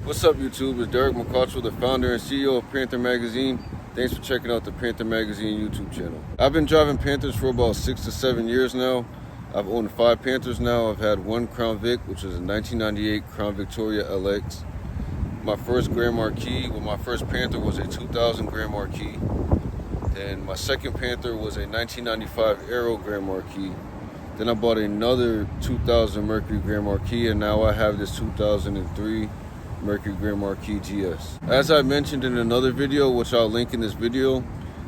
What's up, YouTube? It's Derek McCarthy, the founder and CEO of Panther Magazine. Thanks for checking out the Panther Magazine YouTube channel. I've been driving Panthers for about 6 to 7 years now. I've owned 5 Panthers now. I've had one Crown Vic, which is a 1998 Crown Victoria LX. My first Grand Marquis, well, my first Panther was a 2000 Grand Marquis. Then my second Panther was a 1995 Aero Grand Marquis. Then I bought another 2000 Mercury Grand Marquis, and now I have this 2003 Mercury Grand Marquis GS. As I mentioned in another video, which I'll link in this video,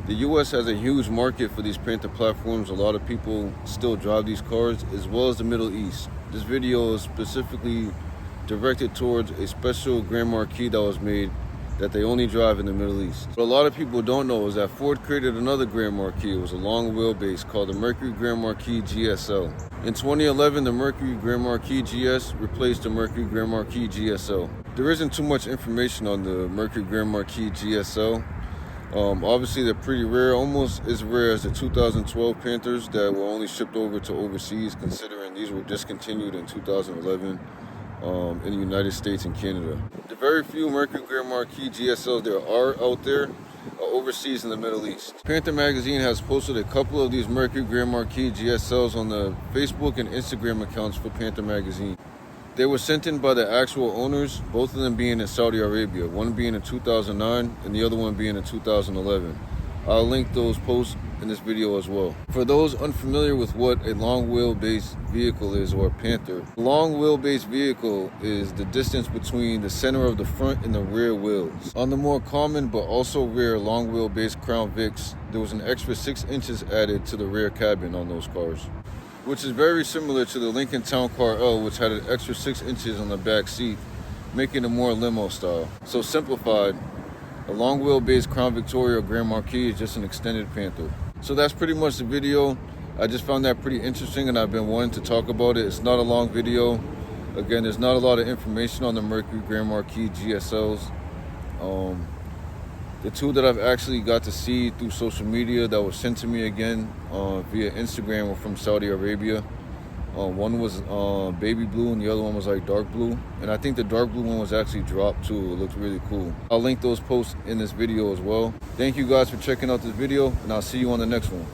the US has a huge market for these Panther platforms. A lot of people still drive these cars, as well as the Middle East. This video is specifically directed towards a special Grand Marquis that was made that they only drive in the Middle East. What a lot of people don't know is that Ford created another Grand Marquis. It was a long wheelbase called the Mercury Grand Marquis GSL. In 2011, the Mercury Grand Marquis GS replaced the Mercury Grand Marquis GSL. There isn't too much information on the Mercury Grand Marquis GSL. Obviously, they're pretty rare, almost as rare as the 2012 Panthers that were only shipped over to overseas, considering these were discontinued in 2011 in the United States and Canada. The very few Mercury Grand Marquis GSLs there are out there are overseas in the Middle East. Panther Magazine has posted a couple of these Mercury Grand Marquis GSLs on the Facebook and Instagram accounts for Panther Magazine. They were sent in by the actual owners, both of them being in Saudi Arabia, one being in 2009 and the other one being in 2011. I'll link those posts in this video as well. For those unfamiliar with what a long wheelbase vehicle is, or a Panther, a long wheelbase vehicle is the distance between the center of the front and the rear wheels. On the more common but also rare long wheelbase Crown Vics, there was an extra 6 inches added to the rear cabin on those cars, which is very similar to the Lincoln Town Car L, which had an extra 6 inches on the back seat, making it more limo style. So simplified, a long wheelbase Crown Victoria or Grand Marquis is just an extended Panther. So that's pretty much the video. I just found that pretty interesting and I've been wanting to talk about it. It's not a long video. Again, there's not a lot of information on the Mercury Grand Marquis GSLs. The two that I've actually got to see through social media that were sent to me again via Instagram were from Saudi Arabia. One was baby blue and the other one was like dark blue. And I think the dark blue one was actually dropped too. It looked really cool. I'll link those posts in this video as well. Thank you guys for checking out this video, and I'll see you on the next one.